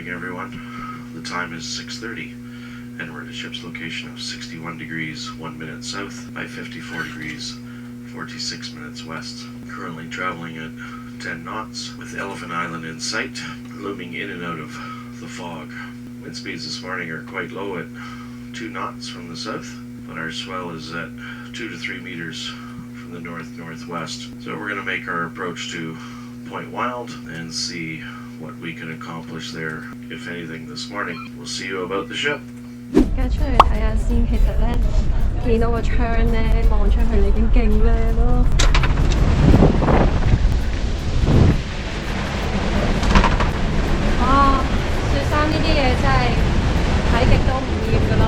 morning, everyone. The time is 6:30, and we're at a ship's location of 61 degrees 1 minute south by 54 degrees 46 minutes west. Currently traveling at 10 knots with Elephant Island in sight, looming in and out of the fog. Wind speeds this morning are quite low at 2 knots from the south, but our swell is at 2 to 3 meters from the north-northwest. So we're going to make our approach to Point Wild and see what we can accomplish there, if anything, this morning. We'll see you about the ship. 而家出去睇下先，其實咧見到個窗咧望出去已經勁靚咯。哇！雪山呢啲嘢真係睇極都唔厭噶咯。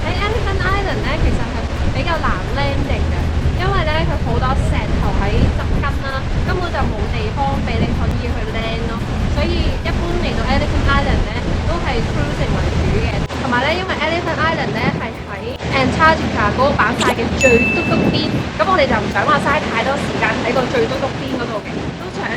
喺 Elephant Island 咧，其實係比較難 landing 嘅，因為咧佢好多石頭喺側根啦，根本就冇地方俾你可以去 land 咯。所以一般嚟到 Elephant Island 咧，都係 cruising 為主嘅。同埋咧，因為 Elephant Island 咧係喺 Antarctica 嗰個板塊嘅最篤篤邊，咁我哋就唔想話嘥太多時間喺個最篤篤邊嗰度嘅，都想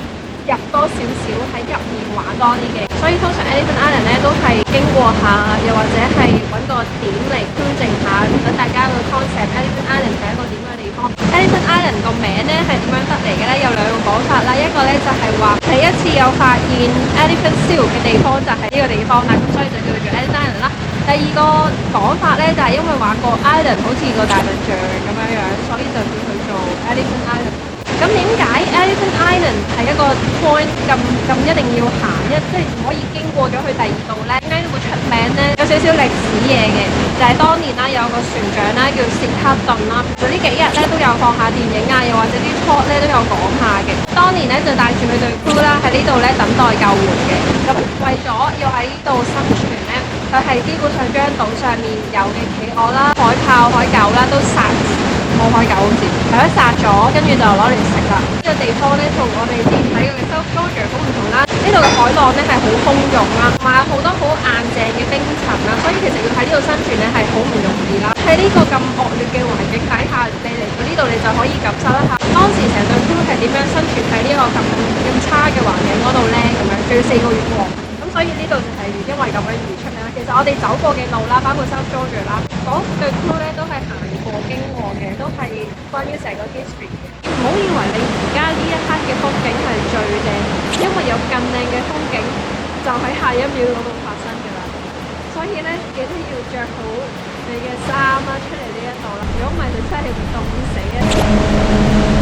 入多少少喺入面玩多啲嘅。所以通常 Elephant Island 咧都係經過下，又或者係揾個點嚟 cruising 下，等大家個 concept Elephant Island 係一個點嘅地方。Elephant Island 個名咧係點樣得嚟嘅咧？有兩個講法啦，一個咧就係話第一次有發現 Elephant Seal 嘅地方就係呢個地方啦，咁所以就叫做 Elephant Island 啦。第二個講法咧就係因為話個 island 好似個大笨象咁樣樣，所以就叫佢做 Elephant Island。咁點解 Elephant Island 係一個 point 咁一定要行即係唔可以經過咗去第二度咧？點解會出名咧？有少少歷史嘢嘅，就係當年啦有個船長啦叫薛克頓啦，佢呢幾日咧都有放下電影啊，又或者啲 talk 咧都有講下嘅。當年咧就帶住佢隊 crew 啦喺呢度咧等待救援嘅。咁為咗要喺呢度生存咧，佢係基本上將島上面有嘅企鵝啦、海豹、海狗啦都殺。冇海狗好似係咯，殺咗，跟住就攞嚟食啦。呢個地方咧同我哋之前睇嘅 South Georgia 好唔同啦。呢度嘅海浪咧係好洶湧啦，同埋好多好硬淨嘅冰層啦，所以其實要喺呢度生存咧係好唔容易啦。喺呢個咁惡劣嘅環境底下，你嚟到呢度你就可以感受一下當時成隊 crew 係點樣生存喺呢個咁差嘅環境嗰度咧，咁樣仲要4個月喎。咁所以呢度就係因為咁樣而出名啦。其實我哋走過嘅路啦，包括 South Georgia 啦，嗰隊 crew 咧都係行過經過嘅，都係關於成個 history 嘅。唔好以為你而家呢一刻嘅風景係最靚，因為有更靚嘅風景就喺下一秒嗰度發生㗎啦。所以咧，記得要着好你嘅衫啦，出嚟呢一度啦。如果唔係，你真係會凍死啊！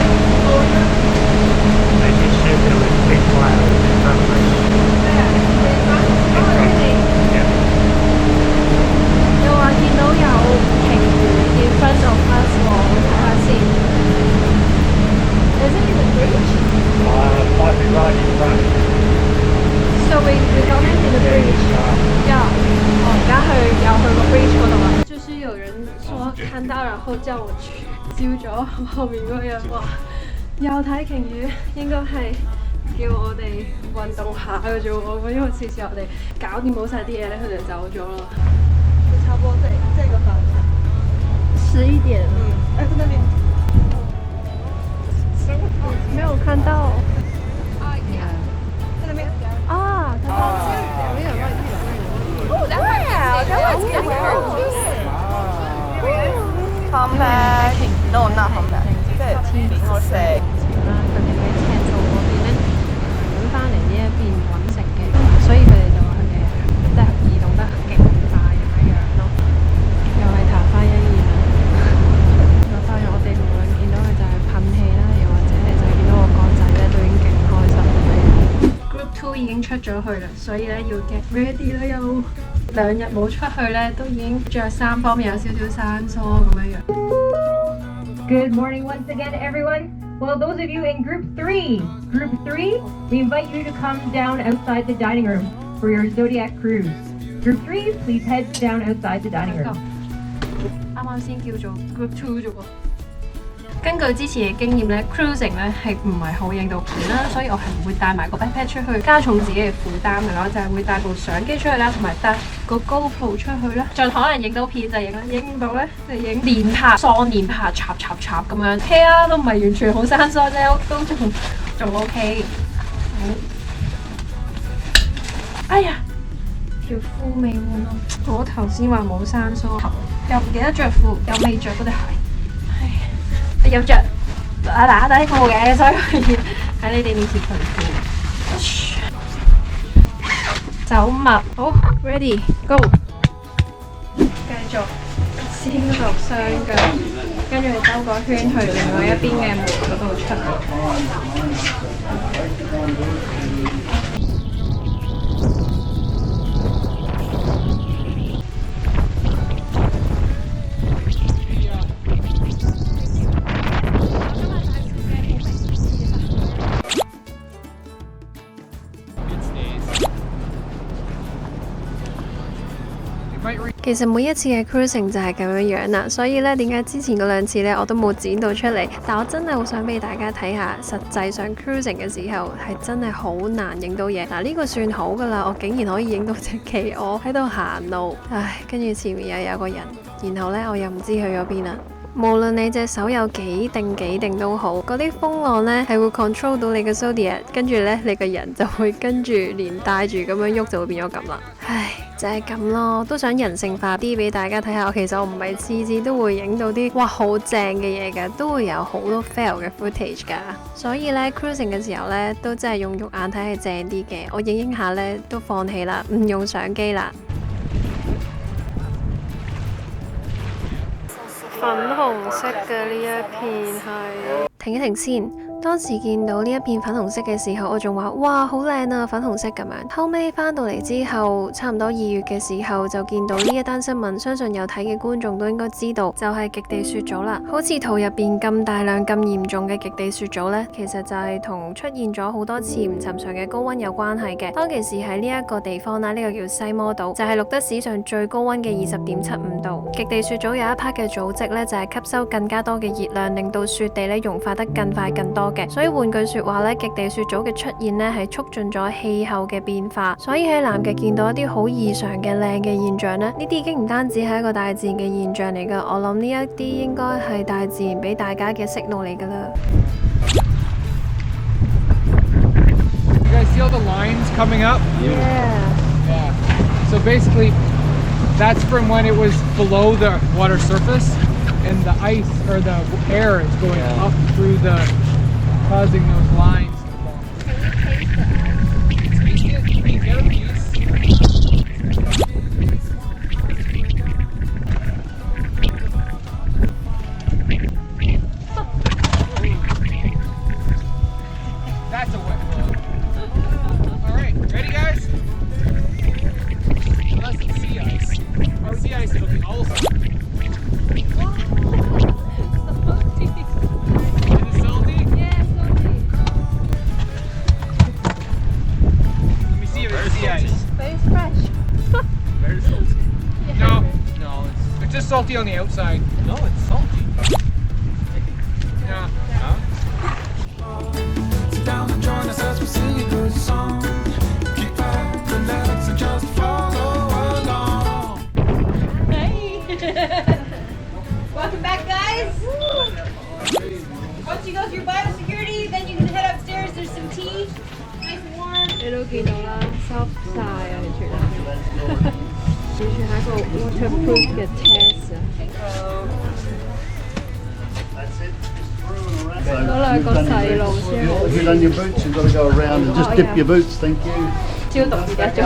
又話見到有鯨魚 in front of us 喎，睇下先。Is it in the bridge? Might be right in front. So we don't have in the bridge. Yeah. 我而家又去個 bridge 嗰度啦。就是有人說看到，然後叫我去，照咗後面嗰個人話又睇鯨魚，應該係叫我哋運動下嘅啫喎，因為次次我哋搞掂好晒啲嘢咧，佢哋就走咗啦。差不多這個方向11點。哎，在那邊。沒有看到。在那邊。啊，他說哦，that was humpback. No, not humpback. 即係邊個食？佢哋喺赤道嗰邊咧，揾翻嚟呢一邊揾食嘅，所以佢哋就話佢哋即係移動得勁快咁樣咯。又係曇花一現啦。我發現我哋無論見到佢就係噴氣啦，又或者係就係見到個角仔咧，都已經勁開心咁樣。Group 2已經出咗去啦，所以咧要 get ready 啦，又2日冇出去咧，都已經着衫方面有少少生疏咁樣樣。Good morning once again, everyone. Well, those of you in Group 3, we invite you to come down outside the dining room for your Zodiac cruise. Group 3, please head down outside the dining room. 啱啱先叫做 Group 2啫喎。根據之前嘅經驗咧 ，cruising 咧係唔係好影到片啦，所以我係唔會帶埋個 backpack 出去，加重自己嘅負擔嘅咯，就係會帶部相機出去啦，同埋帶個 GoPro 出去啦，盡可能影到片就影啦，影唔到咧就影連拍、雙連拍、插咁樣。OK 啊，都唔係完全好生疏啫，都仲 OK。好。哎呀，條褲未換咯。我頭先話冇生疏，又唔記得着褲，又未着嗰對鞋。唉，有着打底褲嘅，所以喺你哋面前除褲。走密，好 ，ready go。繼續先落雙腳，跟住兜個圈去另外一邊嘅門嗰度出。其實每一次嘅 cruising 就係咁樣樣啦，所以咧點解之前嗰2次咧我都冇剪到出嚟？但我真係好想俾大家睇下，實際上 cruising 嘅時候係真係好難影到嘢。嗱，呢個算好噶啦，我竟然可以影到隻企鵝喺度行路，唉，跟住前面又有個人，然後咧我又唔知去咗邊啦。無論你隻手有幾定都好，嗰啲風浪呢係會 control 到你嘅 Zodiac， 跟住呢，你個人就會跟住連帶住咁樣喐，就會變咗咁啦。唉，就係咁咯，都想人性化啲俾大家睇下。其實我唔係次次都會影到啲哇好正嘅嘢㗎，都會有好多 fail 嘅 footage 㗎。所以呢 cruising 嘅時候呢，都真係用肉眼睇係正啲嘅。我影下呢，都放棄啦，唔用相機啦。粉紅色嘅呢一片係，停一停先。當時見到呢一片粉紅色嘅時候，我仲話哇好靚啊，粉紅色咁樣。後尾返到嚟之後，差唔多2月嘅時候就見到呢一單新聞，相信有睇嘅觀眾都應該知道，就係極地雪組啦。好似圖入邊咁大量咁嚴重嘅極地雪組呢，其實就係同出現咗好多次唔尋常嘅高溫有關係嘅。當其時喺呢一個地方啦，呢個叫西摩島，就係錄得史上最高溫嘅20.75度。極地雪組有一 part 嘅組織呢，就係吸收更加多嘅熱量，令到雪地呢融化得更快更多。所以換句說話咧，極地雪組嘅出現咧係促進咗氣候嘅變化，所以喺南極見到一啲好異常嘅靚嘅現象咧，呢啲已經唔單止係一個大自然嘅現象嚟噶，我諗呢一啲應該係大自然俾大家嘅 signal 嚟噶啦。You guys see all the lines coming up? Yeah. So basically, that's from when it was below the water surface, and the ice or the air is going up through causing those lines to form. Taste it? Hey, get a piece. That's a wet one. Alright, ready guys? Unless it's sea ice. Or sea ice, it'll be also. Just salty on the outside. No, it's salty. Yeah. Sit down and join us as we sing a good song. Kick back, relax, and just follow along. Hey! Welcome back, guys! Once you go through biosecurity, then you can head upstairs. There's some tea, nice and warm. 你都見到啦，濕晒啊，完全係。完全係一個 waterproof 嘅 test 啊！嗰兩個細路先好。If you've done your boots, you've got to go around and just dip your boots. Thank you. 消毒唔記得咗，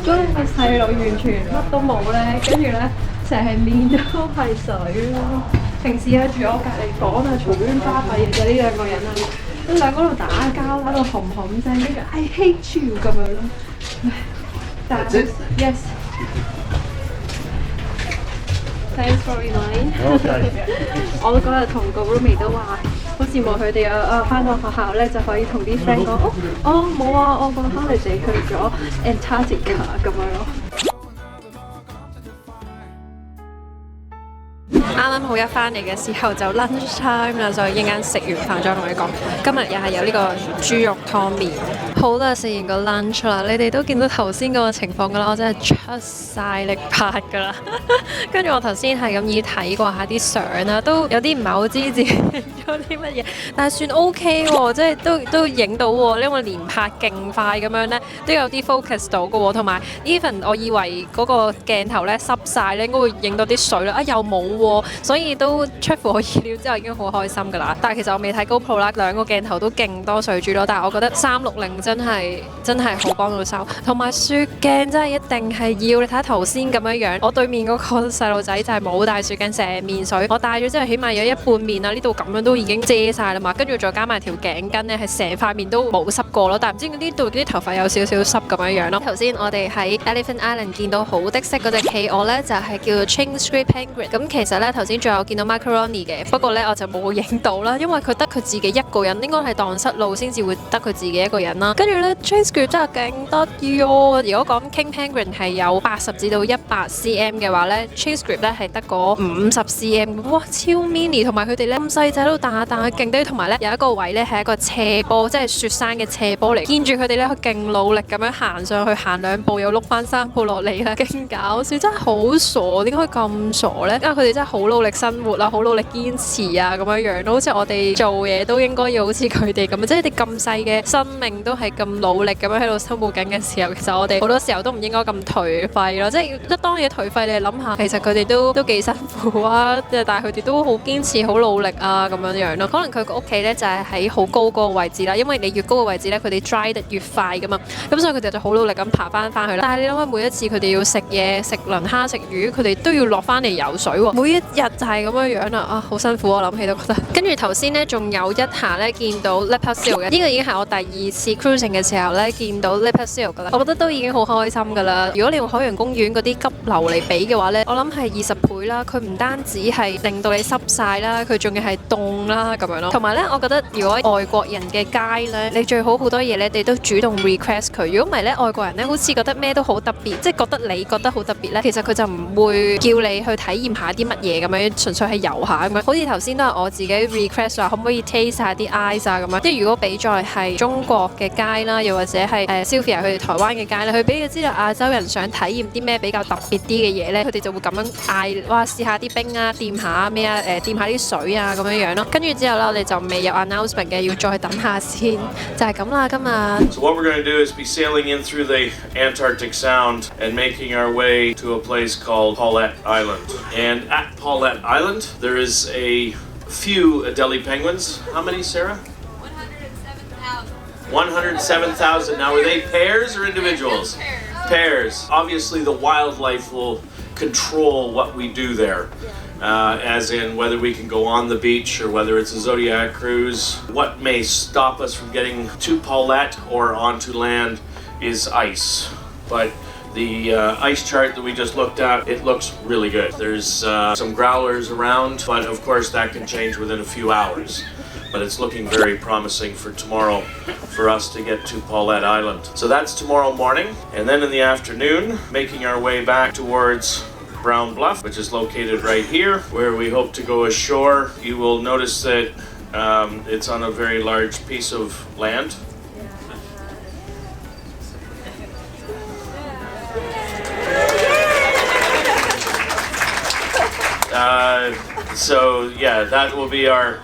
嗰兩個細路完全乜都冇咧，跟住咧成面都係水咯。平時啊住我隔離房啊，嘈冤巴閉嘅就呢兩個人啊，呢兩個喺度打交，打到冚冚聲，跟住 I hate you 咁樣咯。但係 yes。Thanks for reminding。我都嗰日同個 roommate 都話，好羨慕佢哋返到學校咧就可以同啲 friend 講，冇啊，我個 holiday 去咗 Antarctica 咁樣咯。啱好一翻嚟嘅時候就 lunch time 啦，所以一陣間食完飯再同你講。今日又係有呢個豬肉湯麵。好啦，食完個 lunch 啦，你哋都見到頭先嗰個情況㗎啦，我真係出晒力拍㗎啦。跟住我頭先係咁意睇過下啲相啦，都有啲唔係好知自己影咗啲乜嘢，但係算 OK 喎，即係都影到喎，因為連拍勁快咁樣咧，都有啲 focus 到嘅喎，同埋 even 我以為嗰個鏡頭咧濕晒咧，應該會影到啲水啦，又冇喎，所以都出乎我意料之後已經好開心㗎啦。但係其實我未睇 GoPro 啦，兩個鏡頭都勁多水珠咯，但係我覺得360真係好幫到手，同埋雪鏡真係一定係要。你睇下頭先咁樣，我對面嗰個細路仔就係冇帶雪鏡，成面水。我戴咗之後，起碼有一半面啦，呢度咁樣都已經遮晒啦嘛。跟住再加埋條頸巾咧，係成塊面都冇濕過咯。但係唔知呢度啲頭髮有少少濕咁樣咯。頭先我哋喺 Elephant Island 見到好的色嗰隻企鵝咧，就係叫做 Chinstrip Penguin。咁其實咧頭先仲有見到 Macaroni 嘅，不過咧我就冇影到啦，因為佢得佢自己一個人，應該係蕩失路先至會得佢自己一個人啦。跟住咧 Chinstrip 真係勁得意哦！如果講 King Penguin 係有80至到100 cm 嘅話咧 Chinstrip 咧係得嗰50 cm， 哇超 mini， 同埋佢哋咧咁細仔都彈下勁啲，同埋咧有一個位咧係一個斜坡，即係雪山嘅斜坡嚟，見住佢哋咧佢勁努力咁樣行上去，行2步又碌翻3步落嚟啦，勁搞笑，真係好傻，點解咁傻咧？因為佢哋真係好努力生活啊，好努力堅持啊咁樣樣，好似我哋做嘢都應該要好似佢哋咁，即係你咁細嘅生命都係咁努力咁樣喺度生活緊嘅時候，其實我哋好多時候都唔應該咁頹廢咯，即係一當嘢頹廢，你諗下，其實佢哋都幾辛苦啊，但係佢哋都好堅持、好努力啊咁樣樣咯。可能佢個屋企咧就係喺好高嗰個位置啦，因為你越高嘅位置咧，佢哋 dry 得越快噶嘛，咁所以佢哋就好努力咁爬翻去啦。但係你諗下，每一次佢哋要食嘢、食磷蝦、食魚，佢哋都要落翻嚟游水喎，每一日就係咁樣樣啦，好辛苦我諗起都覺得。跟住頭先咧，仲有一下咧見到 Leopard Seal 嘅，呢個已經係我第2次 cruising 嘅時候咧見到 Leopard Seal 噶啦，我覺得都已經好開心噶啦。如果你用海洋公園嗰啲急流嚟比嘅話咧，我諗係20倍啦。佢唔單止係令到你濕晒啦，佢仲要係凍啦咁樣咯。同埋咧，我覺得如果外國人嘅街咧，你最好好多嘢咧，你都主動 request 佢。如果唔係咧，外國人咧好似覺得咩都好特別，即係覺得你覺得好特別咧，其實佢就唔會叫你去體驗下啲乜嘢咁樣，純粹係遊下咁樣。好似頭先都係我自己 request 話，可唔可以 taste 下啲 ice 啊咁樣。即係如果比賽係中國嘅街啦，又或者係Sylvia 佢哋台灣嘅街咧，佢俾佢知道亞洲人想體驗啲咩比較特別啲嘅嘢咧，佢哋就會咁樣嗌，哇試下啲冰啊，掂下咩啊，掂下啲水啊咁樣樣咯。跟住之後咧，我哋就未有 announcement 嘅，要再等下先，就係咁啦今日。So what we're going to do is be sailing in through the Antarctic Sound and making our way to a place called Paulette Island. And at Paulette Island, there is a few Adelie penguins. How many, Sarah? 107,000. Now, are they pairs or individuals? Pairs. Obviously, the wildlife will control what we do there. As in whether we can go on the beach or whether it's a Zodiac cruise. What may stop us from getting to Paulette or onto land is ice. But the ice chart that we just looked at, it looks really good. There's some growlers around, but of course that can change within a few hours. But it's looking very promising for tomorrow for us to get to Paulette Island. So that's tomorrow morning. And then in the afternoon, making our way back towards Brown Bluff, which is located right here, where we hope to go ashore. You will notice that it's on a very large piece of land. So yeah, that will be our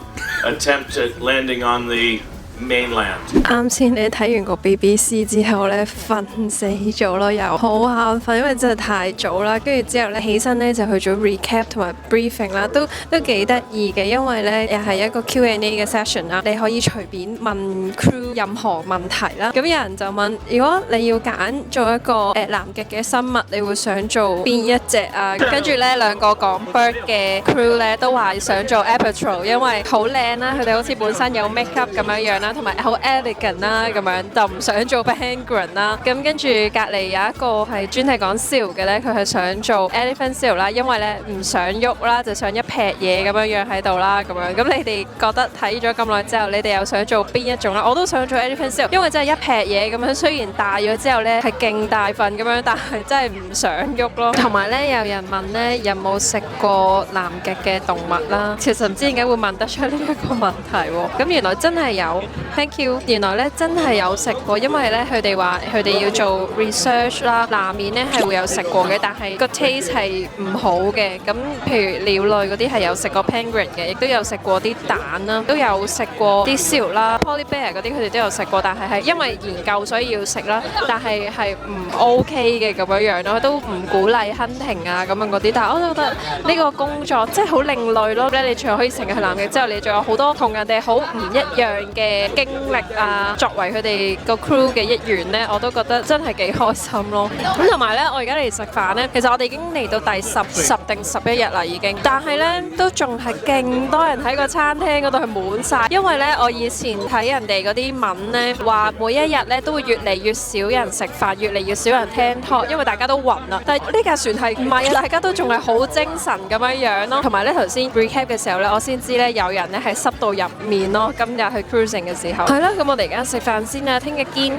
attempt at landing on the mainland。啱先你睇完個 BBC 之後咧，瞓死咗咯，又好眼瞓，因為真係太早啦。跟住之後咧，起身咧就去咗 recap 同埋 briefing 啦，都幾得意嘅，因為咧又係一個 Q&A 嘅 session 啦，你可以隨便問 crew 任何問題啦。咁有人就問，如果你要揀做一個南極嘅生物，你會想做邊一隻啊？跟住咧兩個講 bird 嘅 crew 咧都話想做 albatross，因為好靚啦，佢哋好似本身有 make up 咁樣樣啦。啦，同埋好 elegant 啦咁樣，就唔想做 penguin 啦。咁跟住隔離有一個係專係講 seal 嘅咧，佢係想做 elephant seal 啦，因為咧唔想喐啦，就想一撇嘢咁樣喺度啦咁樣。咁你哋覺得睇咗咁耐之後，你哋又想做邊一種啦？我都想做 elephant seal，因為真係一撇嘢咁樣，雖然大咗之後咧係勁大份咁樣，但係真係唔想喐咯。同埋咧有人問咧有冇食過南極嘅動物啦，其實唔知點解會問得出呢一個問題喎。咁原來真係有 ，thank you。原來咧真係有食過，因為咧佢哋話佢哋要做 research 啦，南面咧係會有食過嘅，但係個 taste 係唔好嘅。咁譬如鳥類嗰啲係有食過 penguin 嘅，亦都有食過啲蛋啦，都有食過啲 seal 啦 ，polar bear 嗰啲佢哋都有食過，但係因為研究所以要食啦，但係唔 OK 嘅咁樣咯，都唔鼓勵 hunting 啊咁樣嗰啲。但係我都覺得呢個工作真係好另類咯。咧你除咗可以成日去南極之後，你仲有好多同人哋好唔一樣嘅經歷啊。作為佢哋個 crew 嘅一員咧，我都覺得真係幾開心咯。咁同埋咧，我而家嚟食飯咧，其實我哋已經嚟到第10定11日啦已經，但係咧都仲係勁多人喺個餐廳嗰度係滿晒。因為咧我以前睇人哋嗰啲文咧話，每一日咧都會越嚟越少人食飯，越嚟越少人聽 talk，因為大家都暈啦。但係呢架船係唔係啊？大家都仲係好精神咁樣咯。同埋咧頭先 recap 嘅時候咧，我先知咧有人咧係濕到入面咯。今日去 cruising 嘅時候，係啦。咁我哋而家食飯先啦，聽日見。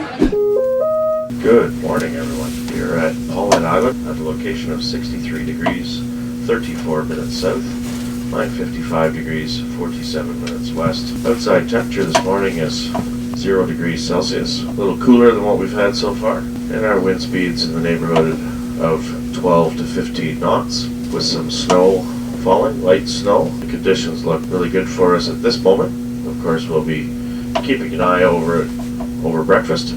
Good morning, everyone. We are at Paulet Island at a location of 63 degrees, 34 minutes south, 955 degrees, 47 minutes west. Outside temperature this morning is 0 degrees Celsius, a little cooler than what we've had so far, and our wind speeds in the neighborhood of 12 to 15 knots with some snow falling, light snow. The conditions look really good for us at this moment. Of course, we'll be keeping an eye over breakfast.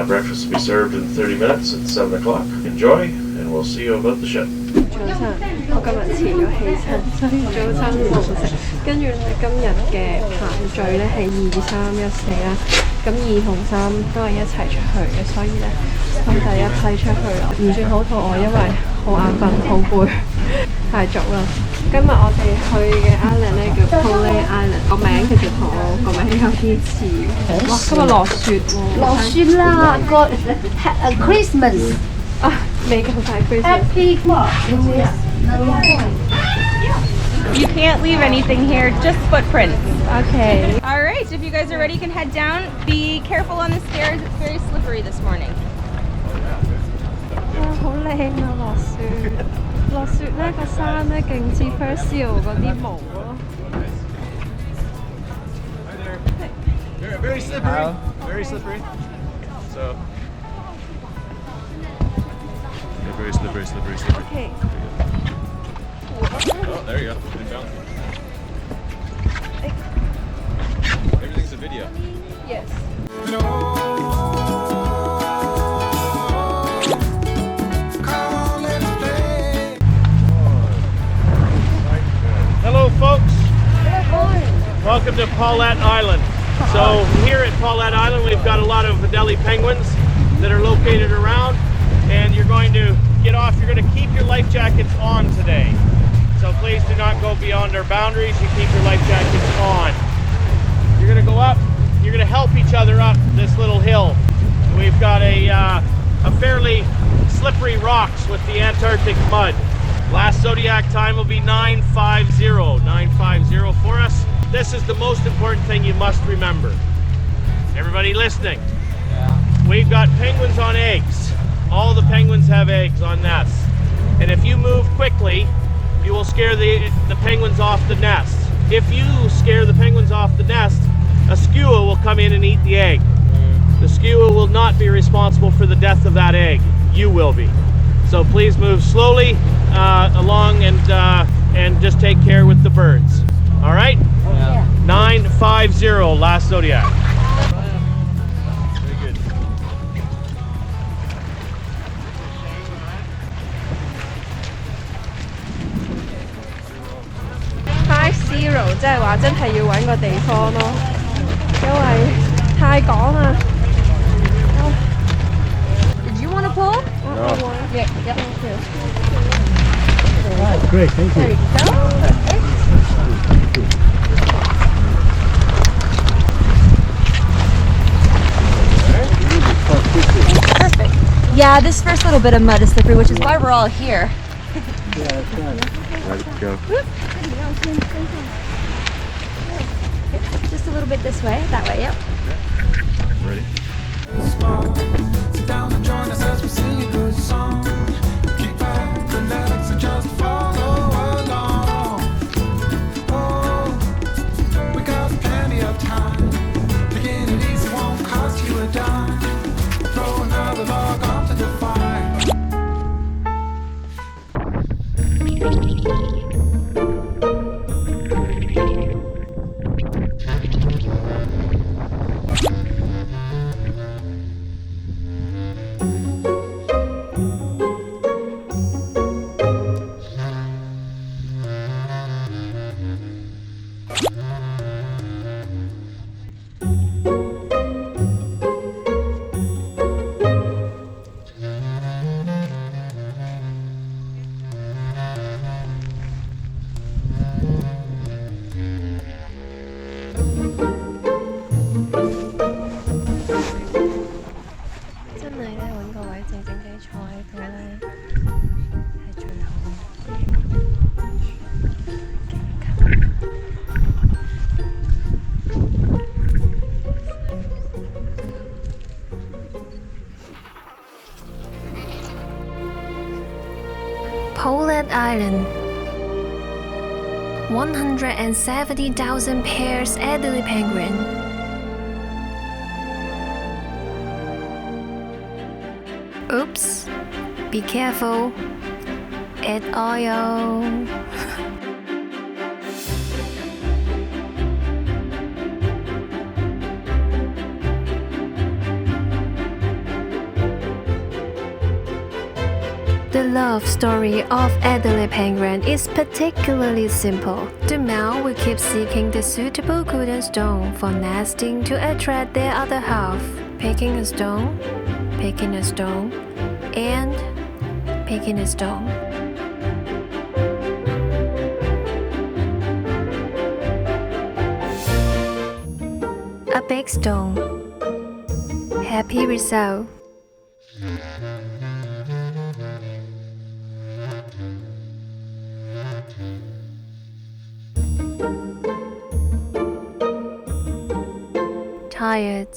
Breakfast will be served in 30 minutes at 7 o'clock. Enjoy, and we'll see you about the ship. 早晨，我今日遲咗起身，所以早餐冇食。跟住咧，今日嘅排序咧係2、3、1、4啦。咁2同3都係一齊出去嘅，所以咧咁第一批出去啦，唔算好肚餓，因為好眼瞓、好攰，太早啦。今日我哋去嘅 island 咧叫 Paulet Island， 個名其實同我個名有啲似。哇！今日落雪喎，落雪啦，個Christmas 啊，未夠快 Christmas。 Happy You can't leave anything here, just footprints. Okay. All right, if you guys are ready, you can head down. Be careful on the stairs. It's very slippery this morning. 哇，好靚啊！落雪，落雪咧個山咧勁似 Persil 嗰啲毛咯。Very slippery. Very slippery. So. Very slippery, slippery, slippery. Okay. Oh, there you go. Good bounce. Everything's a video. Yes. Hello folks, welcome to Paulet Island. So here at Paulet Island we've got a lot of Adelie penguins that are located around, and you're going to get off, you're going to keep your life jackets on today. So please do not go beyond our boundaries, you keep your life jackets on. You're going to go up, you're going to help each other up this little hill. We've got a fairly slippery rocks with the Antarctic mud. Last zodiac time will be 950 for us. This is the most important thing you must remember. Everybody listening? Yeah. We've got penguins on eggs. All the penguins have eggs on nests. And if you move quickly, you will scare the penguins off the nest. If you scare the penguins off the nest, a skua will come in and eat the egg. The skua will not be responsible for the death of that egg. You will be. So please move slowly along and just take care with the birds. All right? Yeah. 950, last zodiac. Very good. 50即係話真係要揾個地方咯，因為太趕啦。Did you want to pull? No. Yeah, yeah. Great, thank you. There you go. Yeah, this first little bit of mud is slippery, which is why we're all here. Let it go. Just a little bit this way, that way, yep. Ready? Sit down and join us as we sing a good song. Keep back, relax, and just follow along. Oh, we got plenty of time. Taking it easy won't cost you a dime. Throw another log onto the fire. Poland Island. 170,000 pairs Adelie penguin. Oops, be careful. Add oil. The love story of Adelie penguin is particularly simple. The male will keep seeking the suitable golden stone for nesting to attract their other half, picking a stone, picking a stone, and picking a stone. A big stone. Happy result. Tired.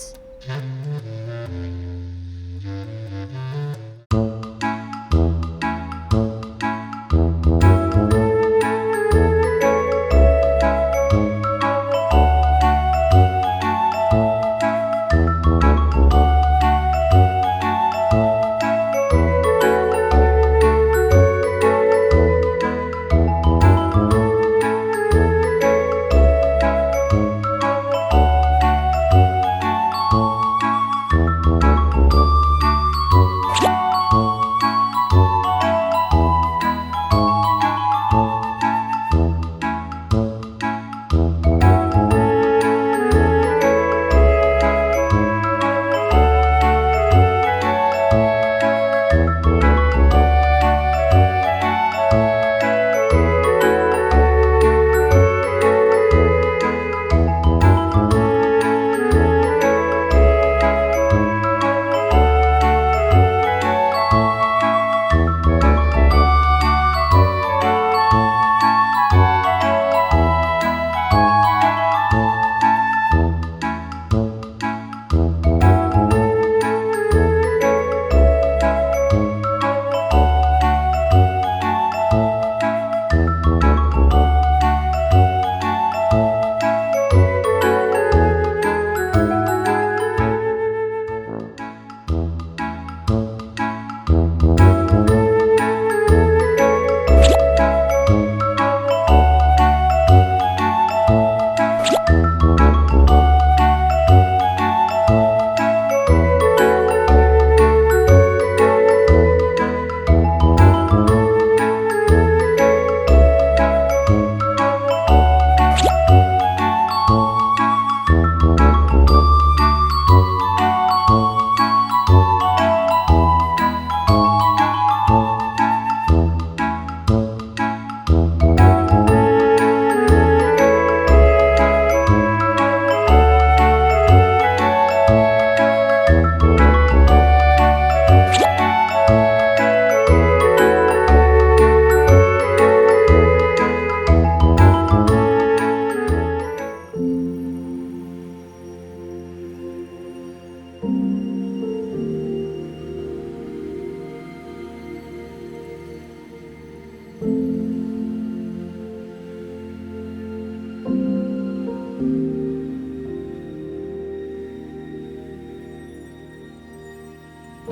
你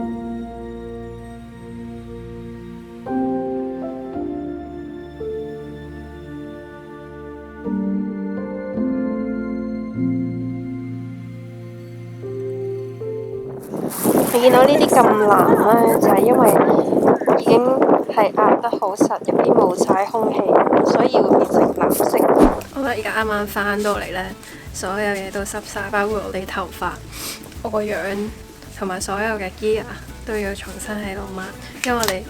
見到呢啲咁藍咧，就係因為已經係壓得好實，入邊冇晒空氣，所以會變成藍色。我而家啱啱翻到嚟咧，所有嘢都濕晒，包括我哋頭髮、我個樣同埋所有嘅 gear 都要重新喺度抹，因為我哋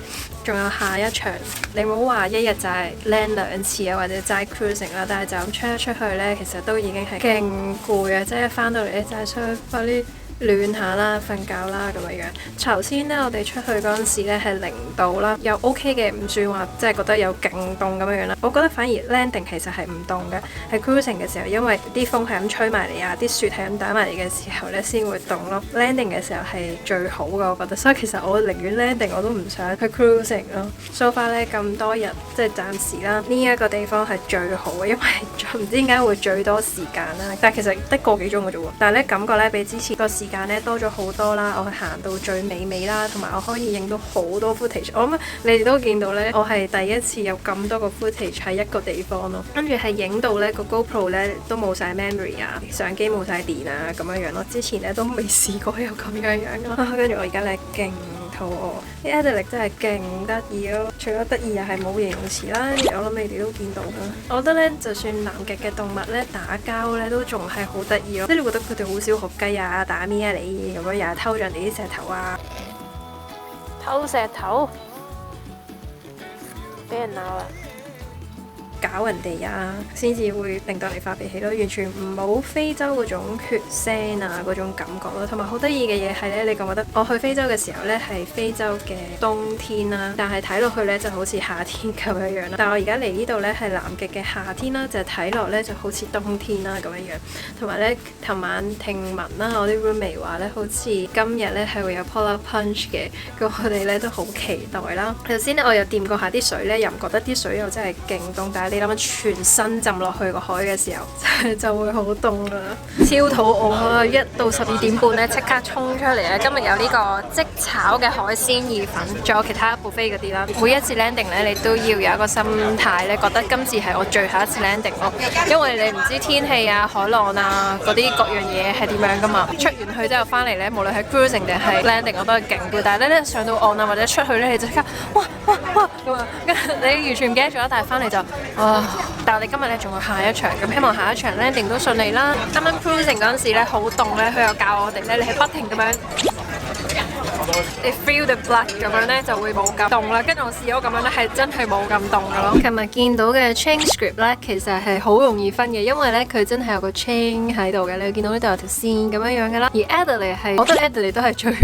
仲有下一場。你唔好話一日就係 land 2次啊，或者齋 cruising 啦，但係就咁出去咧，其實都已經係勁攰啊！即係翻到嚟咧，就係想快啲暖下啦、瞓覺啦咁樣樣。頭先咧，我哋出去嗰陣時咧係0度啦，又 OK 嘅，唔算話即係覺得有勁凍咁樣樣啦。我覺得反而 landing 其實係唔凍嘅，喺 cruising 嘅時候，因為啲風係咁吹埋嚟啊，啲雪係咁打埋嚟嘅時候咧先會凍咯。landing 嘅時候係最好嘅，我覺得。所以其實我寧願 landing 我都唔想去 cruising 咯。So far 咧咁多日，即係暫時啦，呢一個地方係最好嘅，因為唔知點解會最多時間啦。但係其實得個幾鐘嘅啫喎，但係咧感覺咧比之前個時間咧多咗好多啦，我係行到最尾啦，同埋我可以影到好多 footage。我諗你哋都見到咧，我係第一次有咁多個 footage 喺一個地方咯，跟住係影到咧個 GoPro 咧都冇晒 memory 啊，相機冇晒電啊咁樣樣咯。之前咧都未試過有咁樣樣咯。跟住我而家咧勁肚餓，啲 Adelaide 真係勁得意咯。除咗得意又係冇形容詞啦，我諗你哋都見到啦。我覺得咧，就算南極嘅動物咧打交咧都仲係好得意咯，即係你覺得佢哋好少學雞啊、打咩啊你咁樣，又係偷咗人哋啲石頭啊，偷石頭，俾人鬧啦！搞人哋啊，先至會令到你發脾氣咯，完全唔冇非洲嗰種血腥啊嗰種感覺咯，同埋好得意嘅嘢係咧，你覺唔覺得我去非洲嘅時候咧係非洲嘅冬天啦，但係睇落去咧就好似夏天咁樣樣啦。但係我而家嚟呢度咧係南極嘅夏天啦，就睇落咧就好似冬天啦咁樣樣。同埋咧，琴晚聽聞啦，我啲 roommate 話咧，好似今日咧係會有 polar punch 嘅，咁我哋咧都好期待啦。頭先咧我又掂過下啲水咧，又唔覺得啲水又真係勁凍，但係你諗下全身浸落去個海嘅時候，就會好凍啦，超肚餓啊！1到12點半咧，即刻衝出嚟啊！今日有呢個即炒嘅海鮮意粉，仲有其他 buffet 嗰啲啦。每一次 landing 咧，你都要有一個心態咧，覺得今次係我最後一次 landing 咯，因為你唔知天氣啊、海浪啊嗰啲各樣嘢係點樣噶嘛。出完去之後翻嚟咧，無論係 cruising 定係 landing，我都係勁攰。但係咧上到岸啊或者出去咧，你就即刻哇咁啊，跟住你完全唔記得咗，但係翻嚟就但係我哋今日咧仲有下一場，咁希望下一場 landing 都順利啦。啱啱 cruising 嗰陣時咧好凍咧，佢又教我哋咧，你係不停咁樣，你 feel the blood 咁樣咧就會冇咁凍啦。跟住我試咗咁樣咧係真係冇咁凍噶咯。琴日見到嘅 chain script 咧其實係好容易分嘅，因為咧佢真係有個 chain 喺度嘅，你會見到呢度有條線咁樣樣嘅啦。而 Adelaide 係，我覺得 Adelaide 都係最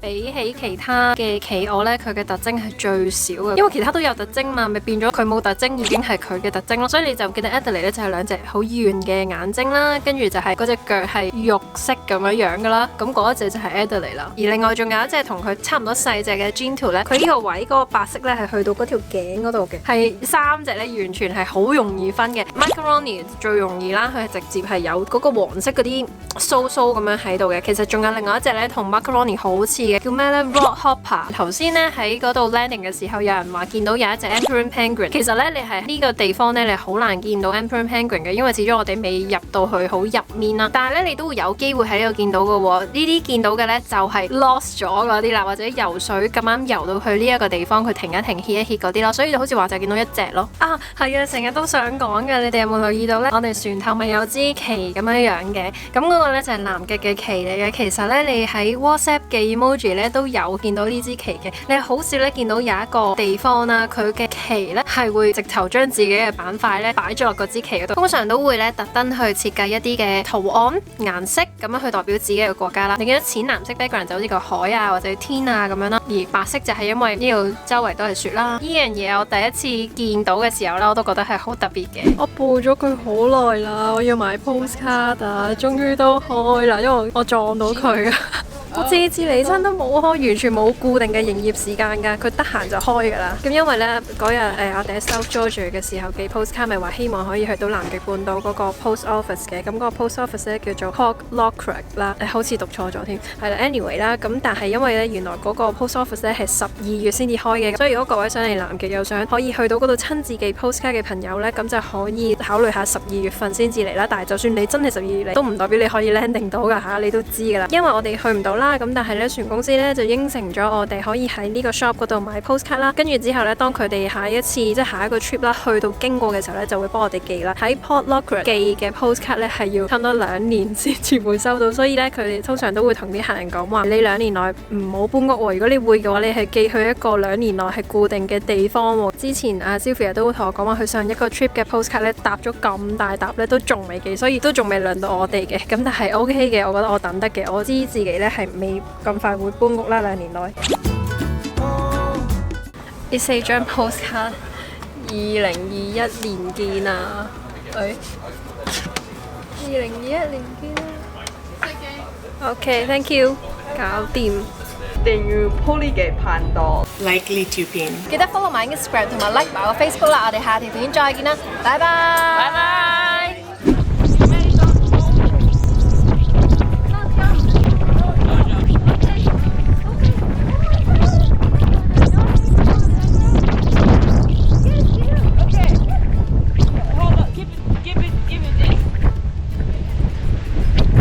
比起其他嘅企鵝咧，佢嘅特徵係最少嘅，因為其他都有特徵嘛，咪變咗佢冇特徵已經係佢嘅特徵咯。所以你就記得 Adelaide 咧就係兩隻好圓嘅眼睛啦，跟住就係嗰隻腳係肉色咁樣樣噶啦，咁嗰一隻就係 Adelaide 啦。而另外仲有一隻同佢差唔多細隻嘅 Gentoo 咧，佢呢個位嗰個白色咧係去到嗰條頸嗰度嘅，係3隻咧完全係好容易分嘅。Macaroni 最容易啦，佢係直接係有嗰個黃色嗰啲鬚咁樣喺度嘅。其實仲有另外一隻咧同 Macaroni 好似嘅。叫咩咧 ？Rockhopper。頭先咧喺嗰度 landing 嘅時候，有人話見到有一隻 Emperor Penguin。其實咧，你喺呢個地方咧，你好難見到 Emperor Penguin 嘅，因為始終我哋未入到去好入面啦。但係咧，你都會有機會喺呢度見到嘅喎。呢啲見到嘅咧就係 lost 咗嗰啲啦，或者游水咁啱游到去呢一個地方，佢停一停歇一歇嗰啲咯。所以就好似話就見到一隻咯。啊，係啊，成日都想講嘅，你哋有冇留意到咧？我哋船頭咪有支旗咁樣樣嘅，咁嗰個咧就係南極嘅旗嚟嘅。其實咧，你喺 WhatsApp 嘅 emoji咧都有見到呢支旗嘅，你好少咧見到有一個地方啦，佢嘅旗咧係會直頭將自己嘅板塊咧擺咗落嗰支旗嗰度，通常都會咧特登去設計一啲嘅圖案顏色咁樣去代表自己嘅國家啦。你見到淺藍色 background 就好似個海啊或者天啊咁樣啦，而白色就係因為呢度周圍都係雪啦。呢樣嘢我第一次見到嘅時候咧，我都覺得係好特別嘅。我報咗佢好耐啦，我要買 postcard 啊，終於都開啦，因為我撞到佢啊。我知你真都冇開，完全冇固定嘅營業時間㗎，佢得閒就開㗎啦。咁因為咧嗰日我哋喺 South Georgia 嘅時候寄 postcard 咪話希望可以去到南極半島嗰個 post office 嘅，咁嗰個 post office 咧叫做 Port Lockrok 啦，好似讀錯咗添，係啦 anyway 啦，咁但係因為咧原來嗰個 post office 咧係12月先至開嘅，所以如果各位想嚟南極又想可以去到嗰度親自寄 postcard 嘅朋友咧，咁就可以考慮下12月份先至嚟啦。但係就算你真係12月嚟，都唔代表你可以 landing 到㗎嚇，你都知㗎啦。因為我哋去唔到啦，咁但係咧船公司咧就應承咗我哋可以喺呢個 shop 嗰度買 postcard 啦，跟住之後咧當佢哋下一次即係下一個 trip 啦，去到經過嘅時候咧就會幫我哋寄啦。喺 Port Lockrok 寄嘅 postcard 咧係要差唔多2年先至會收到，所以咧佢哋通常都會同啲客人講話，你2年內唔好搬屋喎。如果你會嘅話，你係寄去一個2年內係固定嘅地方喎。之前阿 Sylvia 都同我講話，佢上一個 trip 嘅 postcard 咧搭咗咁大沓咧都仲未寄，所以都仲未輪到我哋嘅。咁但係 OK 嘅，我覺得我等得嘅。我知自己咧係未咁快會搬屋啦，2年內。呢4張 postcard， 2021年見啊！對，2021年見啊！OK，thank you， 搞掂。訂閱 Poly 嘅頻道 Like 呢條片。記得 follow 埋 Instagram 同埋 like 埋我 Facebook 啦！我哋下條片再見啦，拜拜！拜拜。